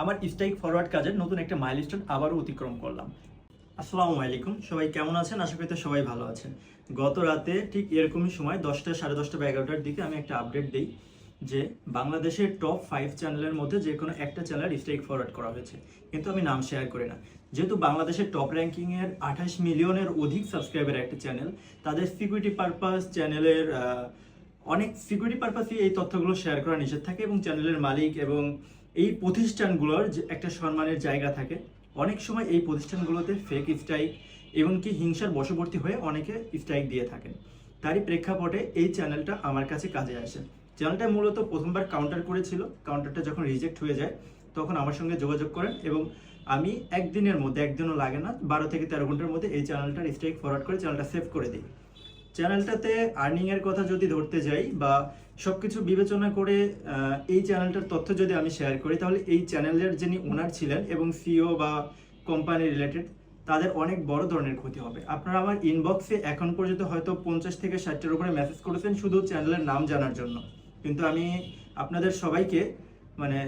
আমার strike forward কাজের নতুন একটা মাইলস্টোন আবারও অতিক্রম করলাম। আসসালামু আলাইকুম, সবাই কেমন আছেন? আশা করি সবাই ভালো আছেন। গত রাতে ঠিক এরকমই সময় 10টা, 10:30 বা 11টার দিকে আমি একটা আপডেট দিই যে বাংলাদেশের টপ 5 চ্যানেলের মধ্যে যে কোনো একটা চ্যানেল স্ট্রাইক ফরওয়ার্ড করা হয়েছে, কিন্তু আমি নাম শেয়ার করি না। যেহেতু বাংলাদেশের টপ র্যাঙ্কিংয়ের 28 মিলিয়নের অধিক সাবস্ক্রাইবার একটা চ্যানেল, তাদের সিকিউরিটি পারপাস চ্যানেলের অনেক সিকিউরিটি পারপাসে এই তথ্যগুলো শেয়ার করা নিষেধ থাকে এবং চ্যানেলের মালিক এবং এই প্রতিষ্ঠানগুলোর যে একটা সম্মানের জায়গা থাকে, অনেক সময় এই প্রতিষ্ঠানগুলোতে ফেক স্ট্রাইক এমনকি হিংসার বশবর্তী হয়ে অনেকে স্ট্রাইক দিয়ে থাকেন। তারই প্রেক্ষাপটে এই চ্যানেলটা আমার কাছে কাজে আসে। চ্যানেলটা মূলত প্রথমবার কাউন্টার করেছিল, কাউন্টারটা যখন রিজেক্ট হয়ে যায় তখন আমার সঙ্গে যোগাযোগ করেন এবং আমি একদিনের মধ্যে, একদিনও লাগে না, 12 থেকে 13 ঘন্টার মধ্যে এই চ্যানেলটার স্ট্রাইক ফরওয়ার্ড করে চ্যানেলটা সেভ করে দিই। চ্যানেলটাতে আর্নিংয়ের কথা যদি ধরতে যাই বা সবকিছু বিবেচনা করে এই চ্যানেলটার তথ্য যদি আমি শেয়ার করি, তাহলে এই চ্যানেলের যিনি ওনার ছিলেন এবং সিইও বা কোম্পানি রিলেটেড, তাদের অনেক বড় ধরনের ক্ষতি হবে। আপনারা আমার ইনবক্সে এখন পর্যন্ত হয়তো 50 থেকে 60টার উপরে মেসেজ করেছেন শুধু চ্যানেলের নাম জানার জন্য, কিন্তু আমি আপনাদের সবাইকে মানে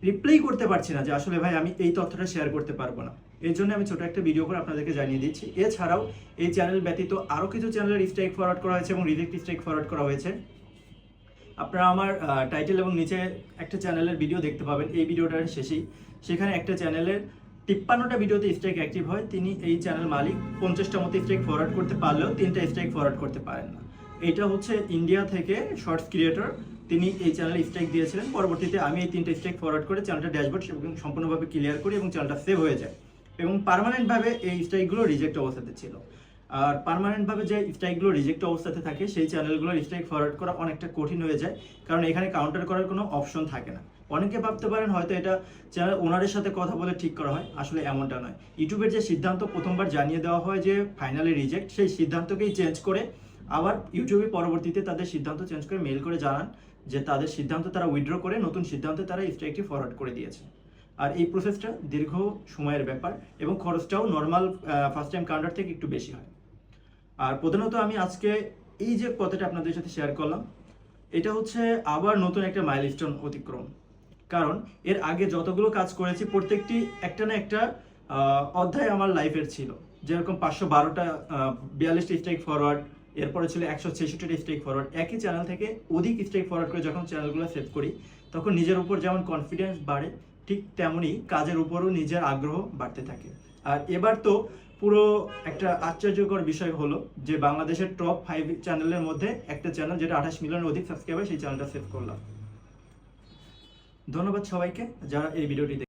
রিপ্লাই করতে পারছি না যে আসলে ভাই আমি এই তথ্যটা শেয়ার করতে পারবো না। এর জন্য আমি ছোট একটা ভিডিও করে আপনাদেরকে জানিয়ে দিচ্ছি। এছাড়াও এই চ্যানেল ব্যতীত আরও কিছু চ্যানেলের স্ট্রাইক ফরওয়ার্ড করা হয়েছে এবং রিজেক্ট স্ট্রাইক ফরওয়ার্ড করা হয়েছে। আপনারা আমার টাইটেল এবং নিচে একটা চ্যানেলের ভিডিও দেখতে পাবেন এই ভিডিওটার শেষেই। সেখানে একটা চ্যানেলের 53টা ভিডিওতে স্ট্রাইক অ্যাক্টিভ হয়। তিনি এই চ্যানেল মালিক 50টা মতো স্ট্রাইক ফরওয়ার্ড করতে পারলেও 3টা স্ট্রাইক ফরওয়ার্ড করতে পারেন না। এটা হচ্ছে ইন্ডিয়া থেকে শর্টস ক্রিয়েটর, তিনি এই চ্যানেলে স্ট্রাইক দিয়েছিলেন। পরবর্তীতে আমি এই 3টা স্ট্রাইক ফরওয়ার্ড করে চ্যানেলটা ড্যাশবোর্ড সম্পূর্ণভাবে ক্লিয়ার করি এবং চ্যানেলটা সেভ হয়ে যায় এবং পার্মানেন্টভাবে এই স্ট্রাইকগুলো রিজেক্ট অবস্থাতে ছিল। আর পার্মানেন্টভাবে যে স্ট্রাইকগুলো রিজেক্ট অবস্থাতে থাকে সেই চ্যানেলগুলোর স্ট্রাইক ফরওয়ার্ড করা অনেকটা কঠিন হয়ে যায়, কারণ এখানে কাউন্টার করার কোনো অপশন থাকে না। অনেকে ভাবতে পারেন হয়তো এটা চ্যানেল ওনারের সাথে কথা বলে ঠিক করা হয়, আসলে এমনটা নয়। ইউটিউবের যে সিদ্ধান্ত প্রথমবার জানিয়ে দেওয়া হয় যে ফাইনালি রিজেক্ট, সেই সিদ্ধান্তকেই চেঞ্জ করে আবার ইউটিউবে পরবর্তীতে তাদের সিদ্ধান্ত চেঞ্জ করে মেল করে জানান যে তাদের সিদ্ধান্ত তারা উইথড্র করে নতুন সিদ্ধান্তে তারা স্ট্রাইকটি ফরওয়ার্ড করে দিয়েছে। আর এই প্রসেসটা দীর্ঘ সময়ের ব্যাপার এবং খরচটাও নর্মাল ফার্স্ট টাইম কাউন্টার থেকে একটু বেশি হয়। আর প্রধানত আমি আজকে এই যে কথাটা আপনাদের সাথে শেয়ার করলাম, এটা হচ্ছে আবার নতুন একটা মাইলস্টোন অতিক্রম। কারণ এর আগে যতগুলো কাজ করেছি প্রত্যেকটি একটা না একটা অধ্যায় আমার লাইফের ছিল। যেরকম 512টা 42টা স্ট্রাইক ফরওয়ার্ড, এরপরে ছিল 166টা স্ট্রাইক ফরওয়ার্ড। একই চ্যানেল থেকে অধিক স্ট্রাইক ফরওয়ার্ড করে যখন চ্যানেলগুলো সেভ করি, তখন নিজের উপর যেমন কনফিডেন্স বাড়ে, ঠিক তেমনই কাজের উপরও নিজের আগ্রহ বাড়তে থাকে। আর এবার তো পুরো একটা আশ্চর্যকর বিষয় হলো যে বাংলাদেশের টপ 5 চ্যানেলের মধ্যে একটা চ্যানেল যেটা 28 মিলিয়নের অধিক সাবস্ক্রাইবার, সেই চ্যানেলটা সেভ করলাম। ধন্যবাদ সবাইকে যারা এই ভিডিওটি